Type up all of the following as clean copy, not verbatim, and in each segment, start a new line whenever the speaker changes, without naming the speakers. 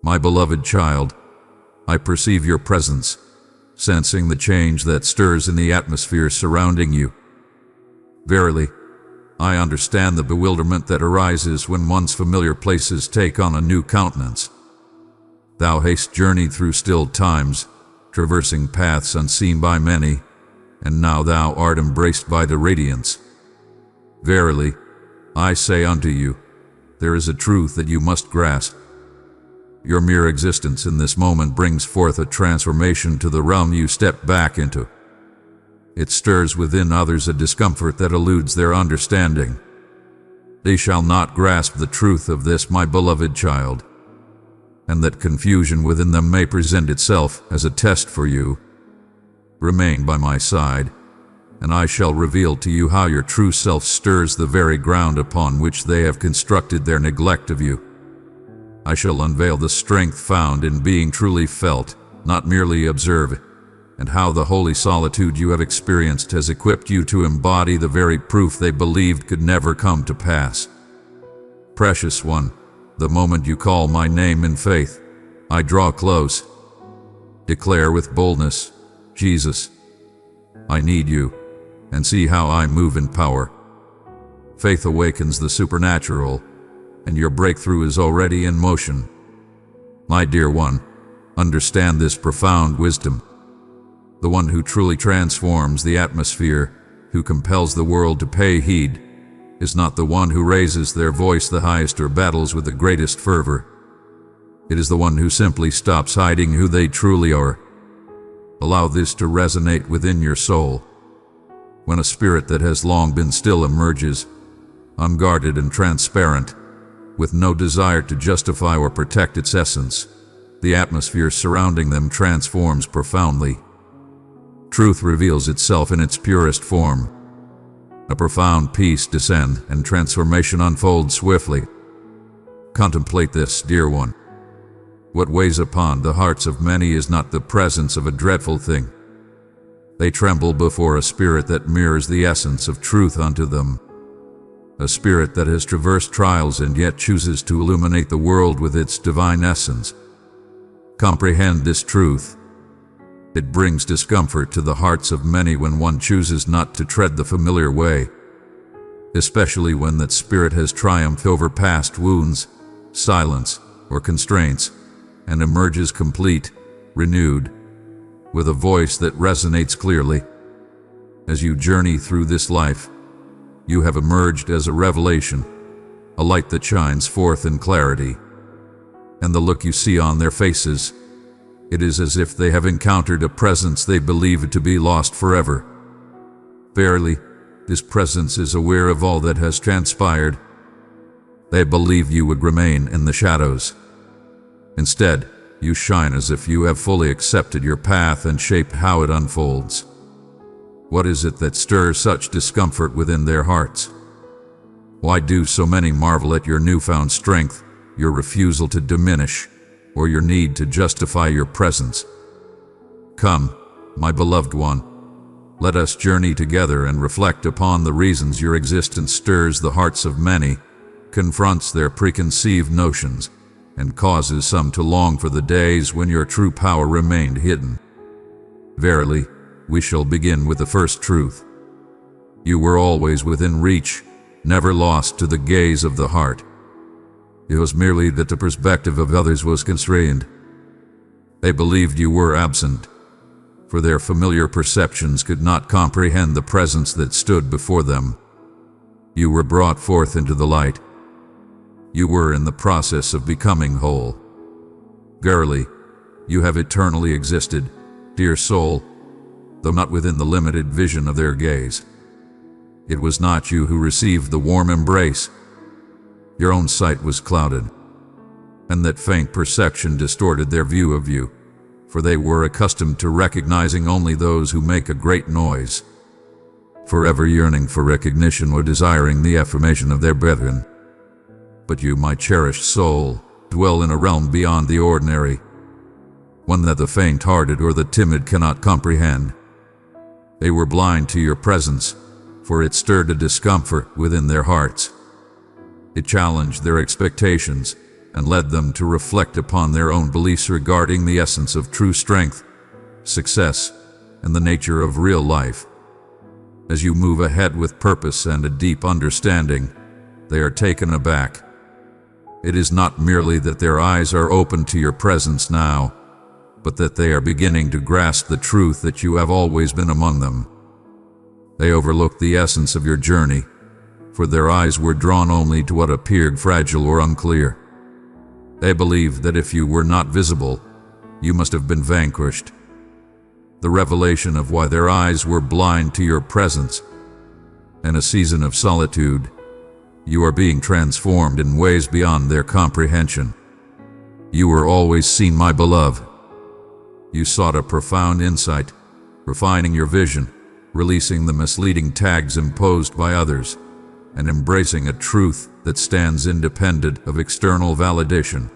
My beloved child, I perceive your presence, sensing the change that stirs in the atmosphere surrounding you. Verily, I understand the bewilderment that arises when one's familiar places take on a new countenance. Thou hast journeyed through still times, traversing paths unseen by many, and now thou art embraced by the radiance. Verily, I say unto you, there is a truth that you must grasp. Your mere existence in this moment brings forth a transformation to the realm you step back into. It stirs within others a discomfort that eludes their understanding. They shall not grasp the truth of this, my beloved child, and that confusion within them may present itself as a test for you. Remain by my side, and I shall reveal to you how your true self stirs the very ground upon which they have constructed their neglect of you. I shall unveil the strength found in being truly felt, not merely observed, and how the holy solitude you have experienced has equipped you to embody the very proof they believed could never come to pass. Precious one, the moment you call my name in faith, I draw close. Declare with boldness, Jesus, I need you, and see how I move in power. Faith awakens the supernatural, and your breakthrough is already in motion. My dear one, understand this profound wisdom. The one who truly transforms the atmosphere, who compels the world to pay heed, is not the one who raises their voice the highest or battles with the greatest fervor. It is the one who simply stops hiding who they truly are. Allow this to resonate within your soul. When a spirit that has long been still emerges, unguarded and transparent, with no desire to justify or protect its essence, the atmosphere surrounding them transforms profoundly. Truth reveals itself in its purest form. A profound peace descends and transformation unfolds swiftly. Contemplate this, dear one. What weighs upon the hearts of many is not the presence of a dreadful thing. They tremble before a spirit that mirrors the essence of truth unto them. A spirit that has traversed trials and yet chooses to illuminate the world with its divine essence. Comprehend this truth. It brings discomfort to the hearts of many when one chooses not to tread the familiar way, especially when that spirit has triumphed over past wounds, silence, or constraints, and emerges complete, renewed, with a voice that resonates clearly. As you journey through this life, you have emerged as a revelation, a light that shines forth in clarity. And the look you see on their faces, it is as if they have encountered a presence they believed to be lost forever. Verily, this presence is aware of all that has transpired. They believe you would remain in the shadows. Instead, you shine as if you have fully accepted your path and shaped how it unfolds. What is it that stirs such discomfort within their hearts? Why do so many marvel at your newfound strength, your refusal to diminish, or your need to justify your presence? Come, my beloved one, let us journey together and reflect upon the reasons your existence stirs the hearts of many, confronts their preconceived notions, and causes some to long for the days when your true power remained hidden. Verily, we shall begin with the first truth. You were always within reach, never lost to the gaze of the heart. It was merely that the perspective of others was constrained. They believed you were absent, for their familiar perceptions could not comprehend the presence that stood before them. You were brought forth into the light. You were in the process of becoming whole. Verily, you have eternally existed, dear soul, though not within the limited vision of their gaze. It was not you who received the warm embrace. Your own sight was clouded, and that faint perception distorted their view of you, for they were accustomed to recognizing only those who make a great noise, forever yearning for recognition or desiring the affirmation of their brethren. But you, my cherished soul, dwell in a realm beyond the ordinary, one that the faint-hearted or the timid cannot comprehend. They were blind to your presence, for it stirred a discomfort within their hearts. It challenged their expectations, and led them to reflect upon their own beliefs regarding the essence of true strength, success, and the nature of real life. As you move ahead with purpose and a deep understanding, they are taken aback. It is not merely that their eyes are open to your presence now, but that they are beginning to grasp the truth that you have always been among them. They overlook the essence of your journey, for their eyes were drawn only to what appeared fragile or unclear. They believed that if you were not visible, you must have been vanquished. The revelation of why their eyes were blind to your presence. In a season of solitude, you are being transformed in ways beyond their comprehension. You were always seen, my beloved. You sought a profound insight, refining your vision, releasing the misleading tags imposed by others, and embracing a truth that stands independent of external validation.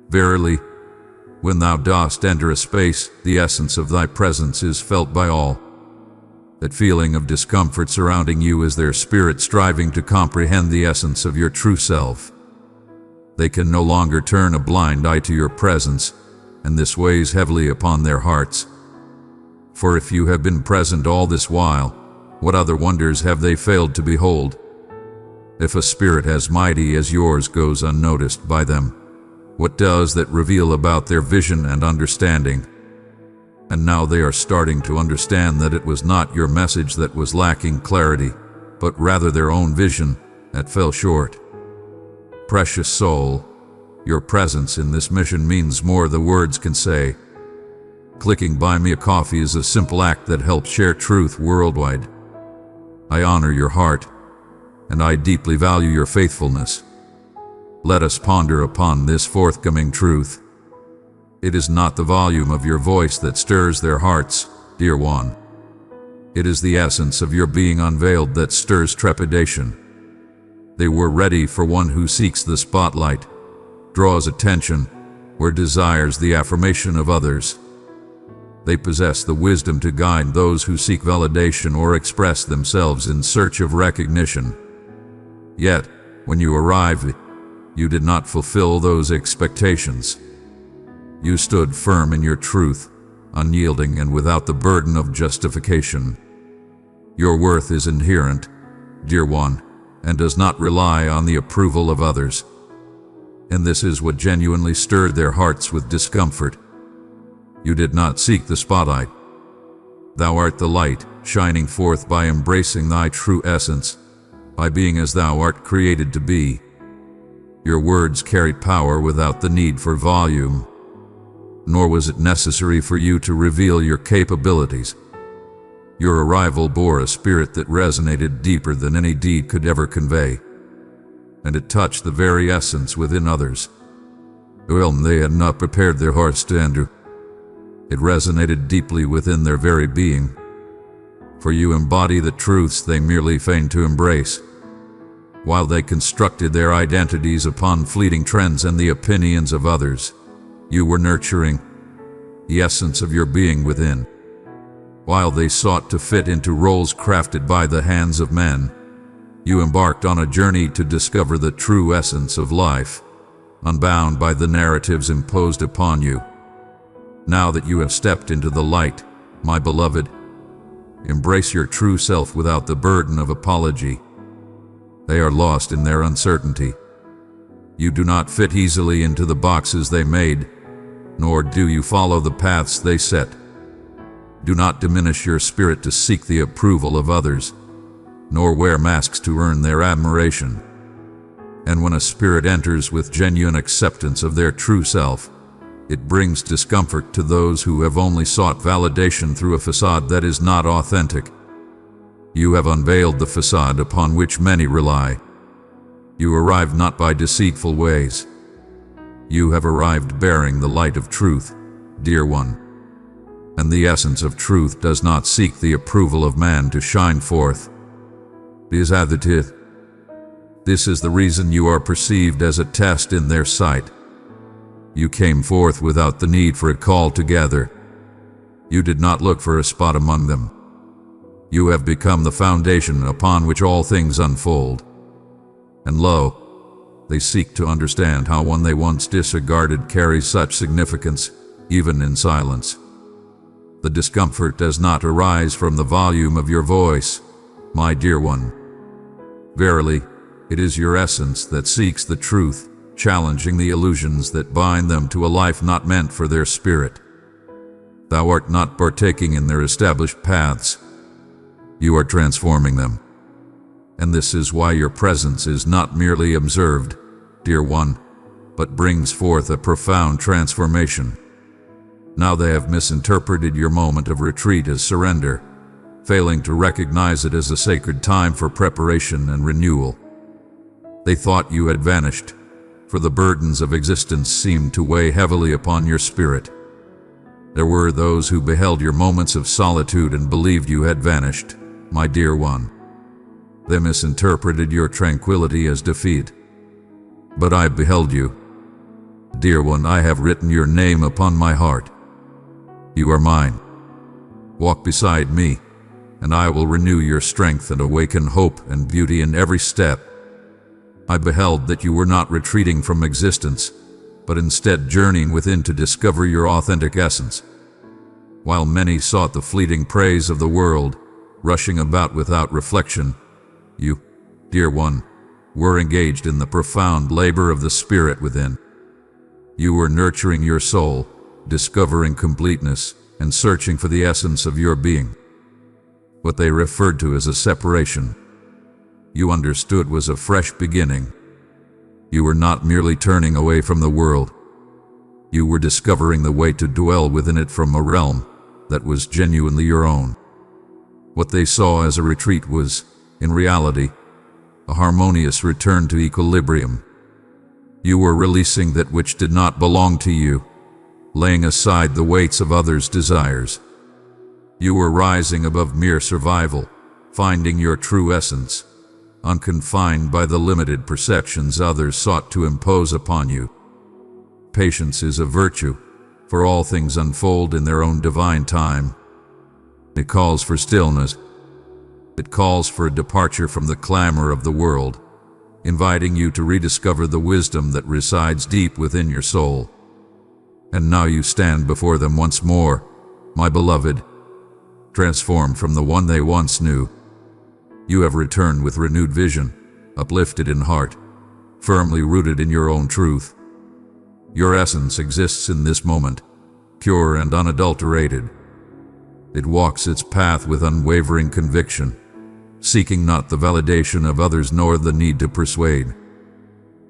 Verily, when thou dost enter a space, the essence of thy presence is felt by all. That feeling of discomfort surrounding you is their spirit striving to comprehend the essence of your true self. They can no longer turn a blind eye to your presence, and this weighs heavily upon their hearts. For if you have been present all this while, what other wonders have they failed to behold? If a spirit as mighty as yours goes unnoticed by them, what does that reveal about their vision and understanding? And now they are starting to understand that it was not your message that was lacking clarity, but rather their own vision that fell short. Precious soul, your presence in this mission means more than words can say. Clicking buy me a coffee is a simple act that helps share truth worldwide. I honor your heart, and I deeply value your faithfulness. Let us ponder upon this forthcoming truth. It is not the volume of your voice that stirs their hearts, dear one. It is the essence of your being unveiled that stirs trepidation. They were ready for one who seeks the spotlight, draws attention, or desires the affirmation of others. They possess the wisdom to guide those who seek validation or express themselves in search of recognition. Yet, when you arrived, you did not fulfill those expectations. You stood firm in your truth, unyielding and without the burden of justification. Your worth is inherent, dear one, and does not rely on the approval of others. And this is what genuinely stirred their hearts with discomfort. You did not seek the spotlight. Thou art the light, shining forth by embracing thy true essence, by being as thou art created to be. Your words carried power without the need for volume, nor was it necessary for you to reveal your capabilities. Your arrival bore a spirit that resonated deeper than any deed could ever convey, and it touched the very essence within others. Well, they had not prepared their hearts to enter. It resonated deeply within their very being, for you embody the truths they merely feigned to embrace. While they constructed their identities upon fleeting trends and the opinions of others, you were nurturing the essence of your being within. While they sought to fit into roles crafted by the hands of men, you embarked on a journey to discover the true essence of life, unbound by the narratives imposed upon you. Now that you have stepped into the light, my beloved, embrace your true self without the burden of apology. They are lost in their uncertainty. You do not fit easily into the boxes they made, nor do you follow the paths they set. Do not diminish your spirit to seek the approval of others, nor wear masks to earn their admiration. And when a spirit enters with genuine acceptance of their true self, it brings discomfort to those who have only sought validation through a facade that is not authentic. You have unveiled the facade upon which many rely. You arrived not by deceitful ways. You have arrived bearing the light of truth, dear one. And the essence of truth does not seek the approval of man to shine forth. This is the reason you are perceived as a test in their sight. You came forth without the need for a call to gather. You did not look for a spot among them. You have become the foundation upon which all things unfold. And lo, They seek to understand how one they once disregarded carries such significance, even in silence. The discomfort does not arise from the volume of your voice, my dear one. Verily, it is your essence that seeks the truth, challenging the illusions that bind them to a life not meant for their spirit. Thou art not partaking in their established paths. You are transforming them. And this is why your presence is not merely observed, dear one, but brings forth a profound transformation. Now they have misinterpreted your moment of retreat as surrender, failing to recognize it as a sacred time for preparation and renewal. They thought you had vanished, for the burdens of existence seemed to weigh heavily upon your spirit. There were those who beheld your moments of solitude and believed you had vanished, my dear one. They misinterpreted your tranquility as defeat. But I beheld you. Dear one, I have written your name upon my heart. You are mine. Walk beside me, and I will renew your strength and awaken hope and beauty in every step. I beheld that you were not retreating from existence, but instead journeying within to discover your authentic essence. While many sought the fleeting praise of the world, rushing about without reflection, you, dear one, were engaged in the profound labor of the spirit within. You were nurturing your soul, discovering completeness, and searching for the essence of your being. What they referred to as a separation, you understood was a fresh beginning. You were not merely turning away from the world. You were discovering the way to dwell within it from a realm that was genuinely your own. What they saw as a retreat was, in reality, a harmonious return to equilibrium. You were releasing that which did not belong to you, laying aside the weights of others' desires. You were rising above mere survival, finding your true essence, unconfined by the limited perceptions others sought to impose upon you. Patience is a virtue, for all things unfold in their own divine time. It calls for stillness. It calls for a departure from the clamor of the world, inviting you to rediscover the wisdom that resides deep within your soul. And now you stand before them once more, my beloved, transformed from the one they once knew. You have returned with renewed vision, uplifted in heart, firmly rooted in your own truth. Your essence exists in this moment, pure and unadulterated. It walks its path with unwavering conviction, seeking not the validation of others nor the need to persuade.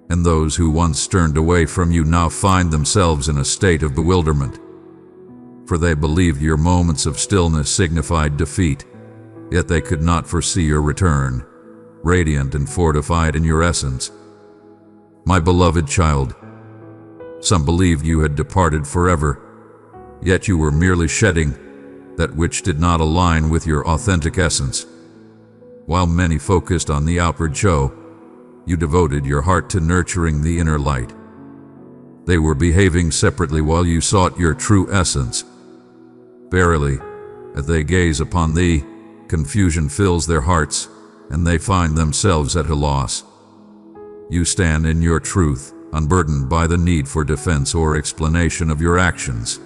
And those who once turned away from you now find themselves in a state of bewilderment, for they believed your moments of stillness signified defeat, yet they could not foresee your return, radiant and fortified in your essence. My beloved child, some believed you had departed forever, yet you were merely shedding that which did not align with your authentic essence. While many focused on the outward show, you devoted your heart to nurturing the inner light. They were behaving separately while you sought your true essence. Verily, as they gaze upon thee, confusion fills their hearts, and they find themselves at a loss. You stand in your truth, unburdened by the need for defense or explanation of your actions.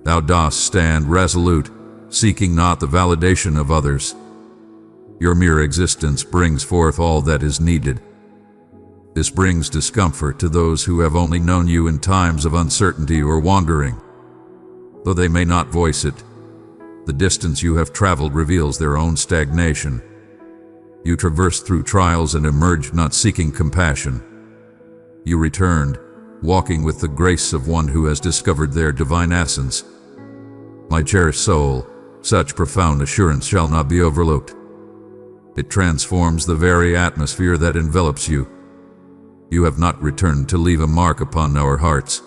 Thou dost stand resolute, seeking not the validation of others. Your mere existence brings forth all that is needed. This brings discomfort to those who have only known you in times of uncertainty or wandering. Though they may not voice it, the distance you have traveled reveals their own stagnation. You traversed through trials and emerged not seeking compassion. You returned, walking with the grace of one who has discovered their divine essence. My cherished soul, such profound assurance shall not be overlooked. It transforms the very atmosphere that envelops you. You have not returned to leave a mark upon our hearts.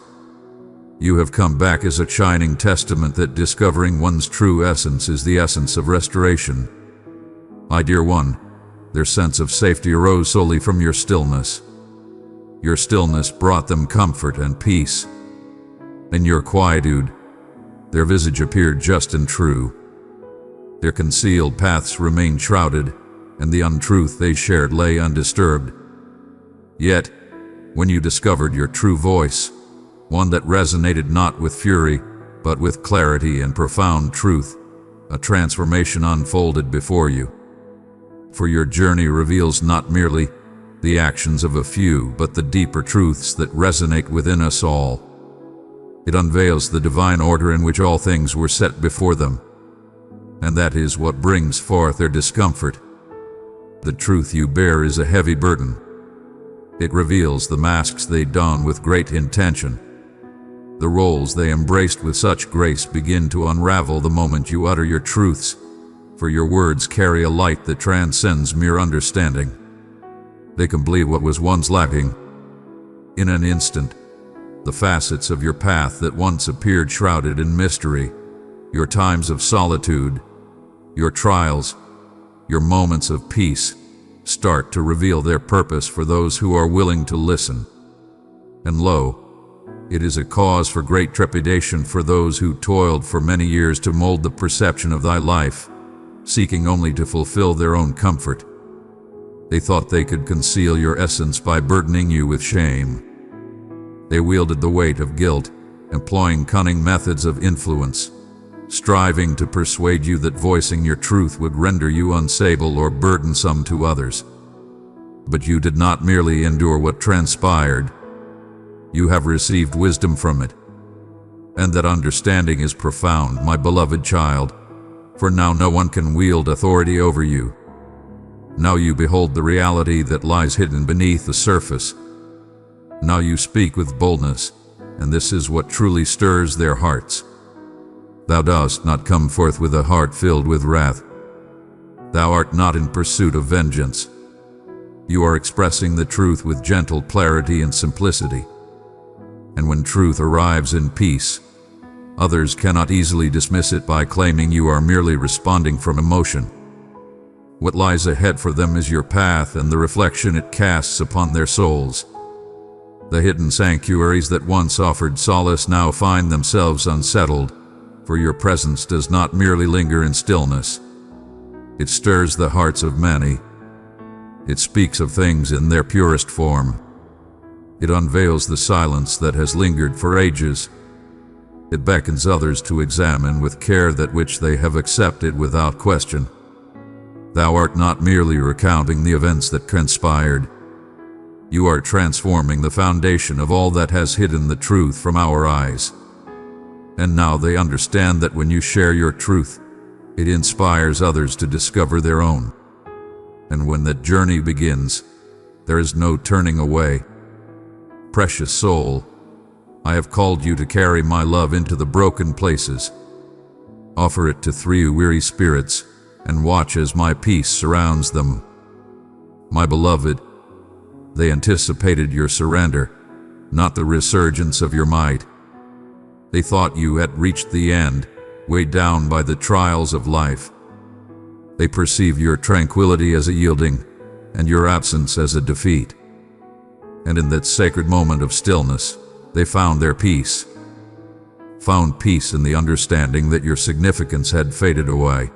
You have come back as a shining testament that discovering one's true essence is the essence of restoration. My dear one, their sense of safety arose solely from your stillness. Your stillness brought them comfort and peace. In your quietude, their visage appeared just and true. Their concealed paths remained shrouded, and the untruth they shared lay undisturbed. Yet, when you discovered your true voice, one that resonated not with fury, but with clarity and profound truth, a transformation unfolded before you. For your journey reveals not merely the actions of a few, but the deeper truths that resonate within us all. It unveils the divine order in which all things were set before them, and that is what brings forth their discomfort. The truth you bear is a heavy burden. It reveals the masks they don with great intention. The roles they embraced with such grace begin to unravel the moment you utter your truths, for your words carry a light that transcends mere understanding. They complete what was once lacking. In an instant, the facets of your path that once appeared shrouded in mystery, your times of solitude, your trials, your moments of peace, start to reveal their purpose for those who are willing to listen. And lo, it is a cause for great trepidation for those who toiled for many years to mold the perception of thy life, seeking only to fulfill their own comfort. They thought they could conceal your essence by burdening you with shame. They wielded the weight of guilt, employing cunning methods of influence, striving to persuade you that voicing your truth would render you unstable or burdensome to others. But you did not merely endure what transpired. You have received wisdom from it. And that understanding is profound, my beloved child, for now no one can wield authority over you. Now you behold the reality that lies hidden beneath the surface. Now you speak with boldness, and this is what truly stirs their hearts. Thou dost not come forth with a heart filled with wrath. Thou art not in pursuit of vengeance. You are expressing the truth with gentle clarity and simplicity. And when truth arrives in peace, others cannot easily dismiss it by claiming you are merely responding from emotion. What lies ahead for them is your path and the reflection it casts upon their souls. The hidden sanctuaries that once offered solace now find themselves unsettled, for your presence does not merely linger in stillness. It stirs the hearts of many. It speaks of things in their purest form. It unveils the silence that has lingered for ages. It beckons others to examine with care that which they have accepted without question. Thou art not merely recounting the events that transpired. You are transforming the foundation of all that has hidden the truth from our eyes. And now they understand that when you share your truth, it inspires others to discover their own. And when that journey begins, there is no turning away. Precious soul, I have called you to carry my love into the broken places. Offer it to 3 weary spirits, and watch as my peace surrounds them. My beloved, they anticipated your surrender, not the resurgence of your might. They thought you had reached the end, weighed down by the trials of life. They perceive your tranquility as a yielding, and your absence as a defeat. And in that sacred moment of stillness, they found their peace. Found peace in the understanding that your significance had faded away.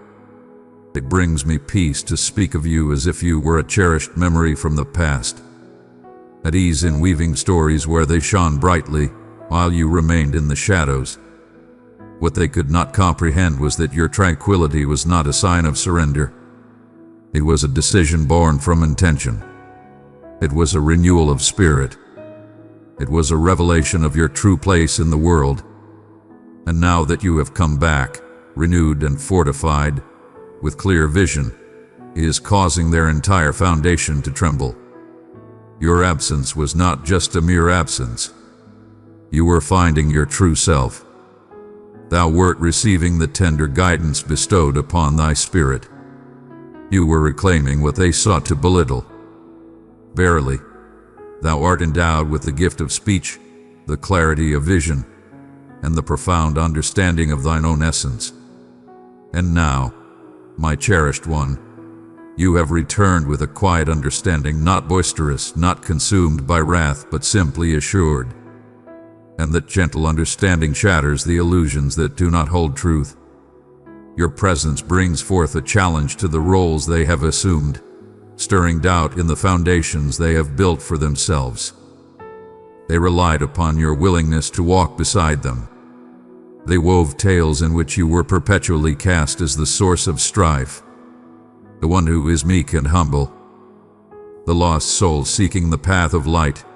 It brings me peace to speak of you as if you were a cherished memory from the past, at ease in weaving stories where they shone brightly while you remained in the shadows. What they could not comprehend was that your tranquility was not a sign of surrender. It was a decision born from intention. It was a renewal of spirit. It was a revelation of your true place in the world. And now that you have come back, renewed and fortified, with clear vision, it is causing their entire foundation to tremble. Your absence was not just a mere absence. You were finding your true self. Thou wert receiving the tender guidance bestowed upon thy spirit. You were reclaiming what they sought to belittle. Verily, thou art endowed with the gift of speech, the clarity of vision, and the profound understanding of thine own essence. And now, my cherished one, you have returned with a quiet understanding, not boisterous, not consumed by wrath, but simply assured. And that gentle understanding shatters the illusions that do not hold truth. Your presence brings forth a challenge to the roles they have assumed, stirring doubt in the foundations they have built for themselves. They relied upon your willingness to walk beside them. They wove tales in which you were perpetually cast as the source of strife, the one who is meek and humble, the lost soul seeking the path of light.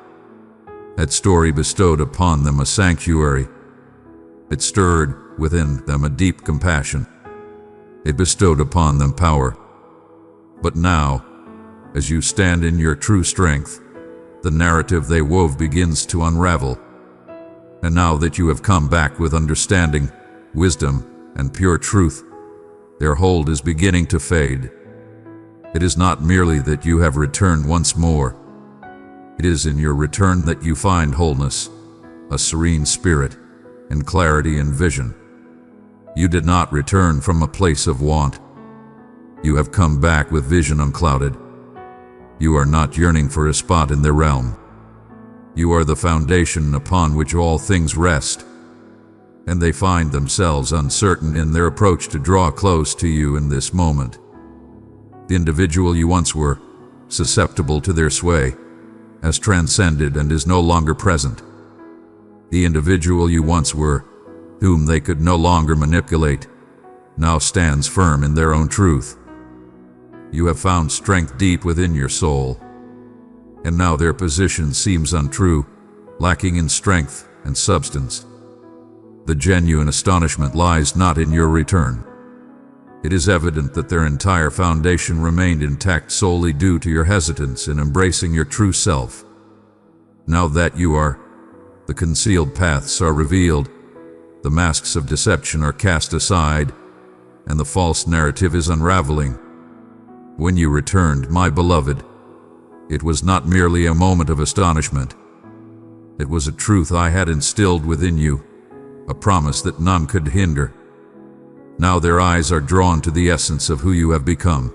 That story bestowed upon them a sanctuary. It stirred within them a deep compassion. It bestowed upon them power. But now, as you stand in your true strength, the narrative they wove begins to unravel. And now that you have come back with understanding, wisdom, and pure truth, their hold is beginning to fade. It is not merely that you have returned once more. It is in your return that you find wholeness, a serene spirit, and clarity in vision. You did not return from a place of want. You have come back with vision unclouded. You are not yearning for a spot in their realm. You are the foundation upon which all things rest, and they find themselves uncertain in their approach to draw close to you in this moment. The individual you once were, susceptible to their sway, has transcended and is no longer present. The individual you once were, whom they could no longer manipulate, now stands firm in their own truth. You have found strength deep within your soul, and now their position seems untrue, lacking in strength and substance. The genuine astonishment lies not in your return. It is evident that their entire foundation remained intact solely due to your hesitance in embracing your true self. Now that you are, the concealed paths are revealed, the masks of deception are cast aside, and the false narrative is unraveling. When you returned, my beloved, it was not merely a moment of astonishment. It was a truth I had instilled within you, a promise that none could hinder. Now their eyes are drawn to the essence of who you have become.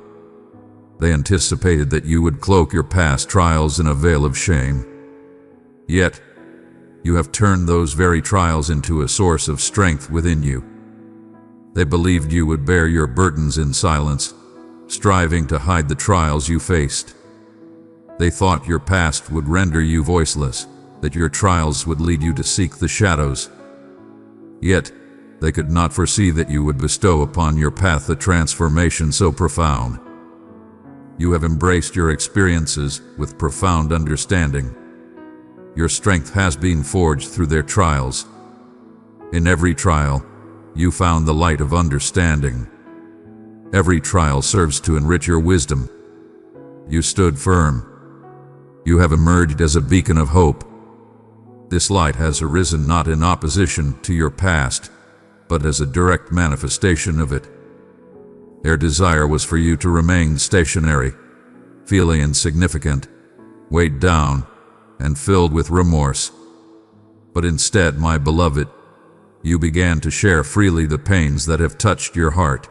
They anticipated that you would cloak your past trials in a veil of shame. Yet, you have turned those very trials into a source of strength within you. They believed you would bear your burdens in silence, striving to hide the trials you faced. They thought your past would render you voiceless, that your trials would lead you to seek the shadows. Yet, they could not foresee that you would bestow upon your path a transformation so profound. You have embraced your experiences with profound understanding. Your strength has been forged through their trials. In every trial, you found the light of understanding. Every trial serves to enrich your wisdom. You stood firm. You have emerged as a beacon of hope. This light has arisen not in opposition to your past, but as a direct manifestation of it. Their desire was for you to remain stationary, feeling insignificant, weighed down, and filled with remorse. But instead, my beloved, you began to share freely the pains that have touched your heart,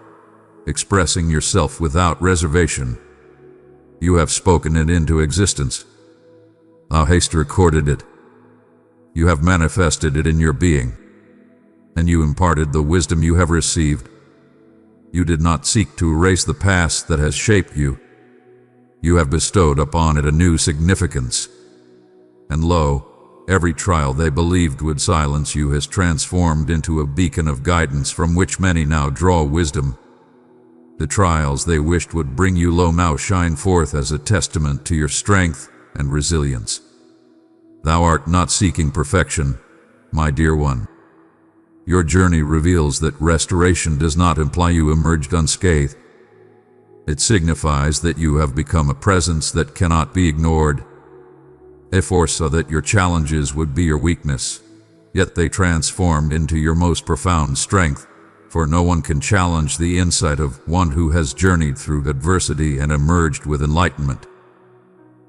expressing yourself without reservation. You have spoken it into existence. Thou hast recorded it. You have manifested it in your being, and you imparted the wisdom you have received. You did not seek to erase the past that has shaped you. You have bestowed upon it a new significance. And lo, every trial they believed would silence you has transformed into a beacon of guidance from which many now draw wisdom. The trials they wished would bring you low now shine forth as a testament to your strength and resilience. Thou art not seeking perfection, my dear one. Your journey reveals that restoration does not imply you emerged unscathed. It signifies that you have become a presence that cannot be ignored. They foresaw that your challenges would be your weakness, yet they transformed into your most profound strength, for no one can challenge the insight of one who has journeyed through adversity and emerged with enlightenment.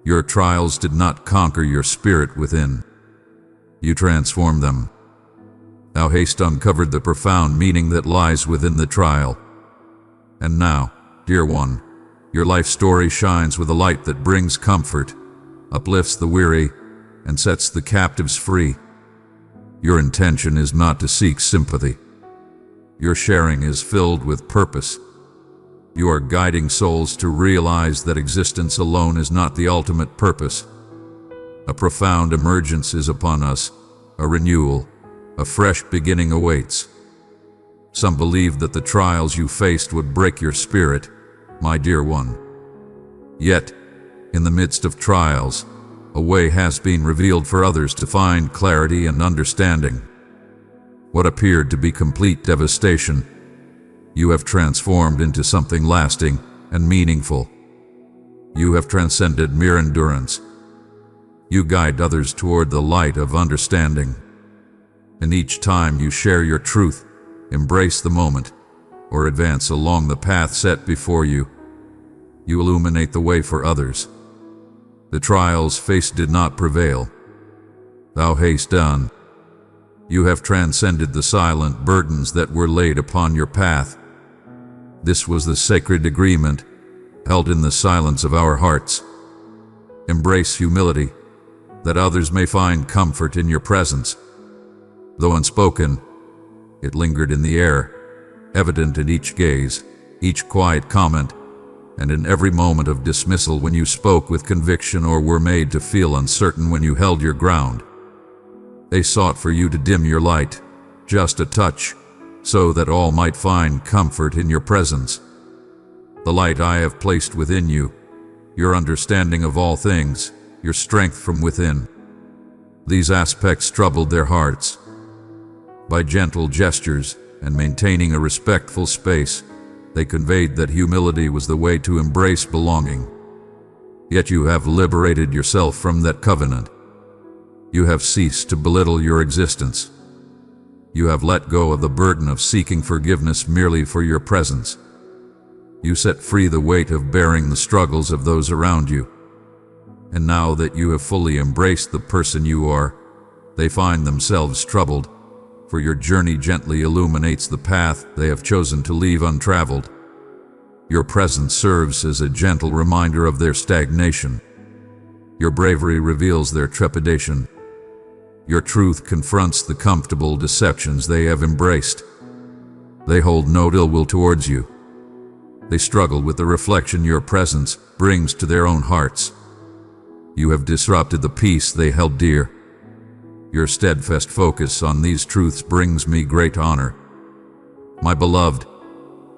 Your trials did not conquer your spirit within. You transformed them. Thou hast uncovered the profound meaning that lies within the trial. And now, dear one, your life story shines with a light that brings comfort, uplifts the weary, and sets the captives free. Your intention is not to seek sympathy. Your sharing is filled with purpose. You are guiding souls to realize that existence alone is not the ultimate purpose. A profound emergence is upon us, a renewal, a fresh beginning awaits. Some believed that the trials you faced would break your spirit, my dear one. Yet, in the midst of trials, a way has been revealed for others to find clarity and understanding. What appeared to be complete devastation, you have transformed into something lasting and meaningful. You have transcended mere endurance. You guide others toward the light of understanding. And each time you share your truth, embrace the moment, or advance along the path set before you, you illuminate the way for others. The trials faced did not prevail. Thou hast done. You have transcended the silent burdens that were laid upon your path. This was the sacred agreement held in the silence of our hearts. Embrace humility, that others may find comfort in your presence. Though unspoken, it lingered in the air, evident in each gaze, each quiet comment, and in every moment of dismissal when you spoke with conviction or were made to feel uncertain when you held your ground. They sought for you to dim your light, just a touch, so that all might find comfort in your presence. The light I have placed within you, your understanding of all things, your strength from within. These aspects troubled their hearts. By gentle gestures and maintaining a respectful space, they conveyed that humility was the way to embrace belonging. Yet you have liberated yourself from that covenant. You have ceased to belittle your existence. You have let go of the burden of seeking forgiveness merely for your presence. You set free the weight of bearing the struggles of those around you. And now that you have fully embraced the person you are, they find themselves troubled, for your journey gently illuminates the path they have chosen to leave untraveled. Your presence serves as a gentle reminder of their stagnation. Your bravery reveals their trepidation. Your truth confronts the comfortable deceptions they have embraced. They hold no ill will towards you. They struggle with the reflection your presence brings to their own hearts. You have disrupted the peace they held dear. Your steadfast focus on these truths brings me great honor. My beloved,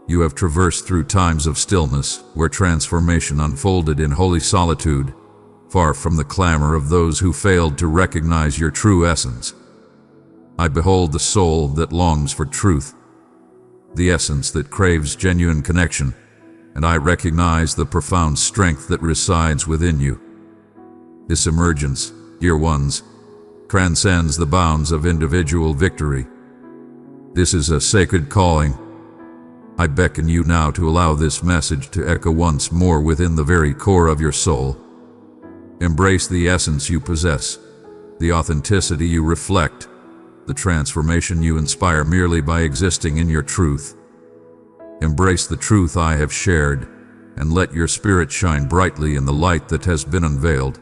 you have traversed through times of stillness where transformation unfolded in holy solitude, far from the clamor of those who failed to recognize your true essence. I behold the soul that longs for truth, the essence that craves genuine connection, and I recognize the profound strength that resides within you. This emergence, dear ones, transcends the bounds of individual victory. This is a sacred calling. I beckon you now to allow this message to echo once more within the very core of your soul. Embrace the essence you possess, the authenticity you reflect, the transformation you inspire merely by existing in your truth. Embrace the truth I have shared, and let your spirit shine brightly in the light that has been unveiled.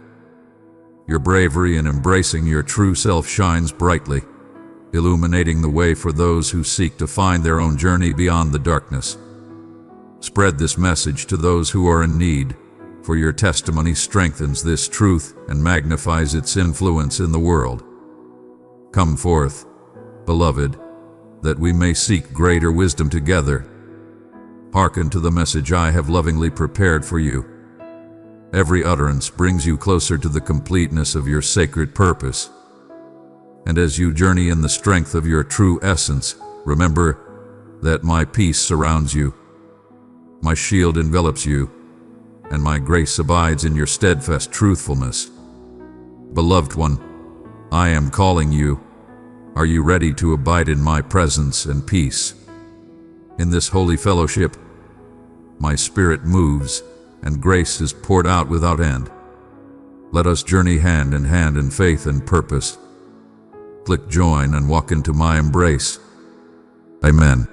Your bravery in embracing your true self shines brightly, illuminating the way for those who seek to find their own journey beyond the darkness. Spread this message to those who are in need, for your testimony strengthens this truth and magnifies its influence in the world. Come forth, beloved, that we may seek greater wisdom together. Hearken to the message I have lovingly prepared for you. Every utterance brings you closer to the completeness of your sacred purpose. And as you journey in the strength of your true essence, remember that my peace surrounds you, my shield envelops you, and my grace abides in your steadfast truthfulness. Beloved one, I am calling you. Are you ready to abide in my presence and peace? In this holy fellowship, my spirit moves, and grace is poured out without end. Let us journey hand in hand in faith and purpose. Click join and walk into my embrace. Amen.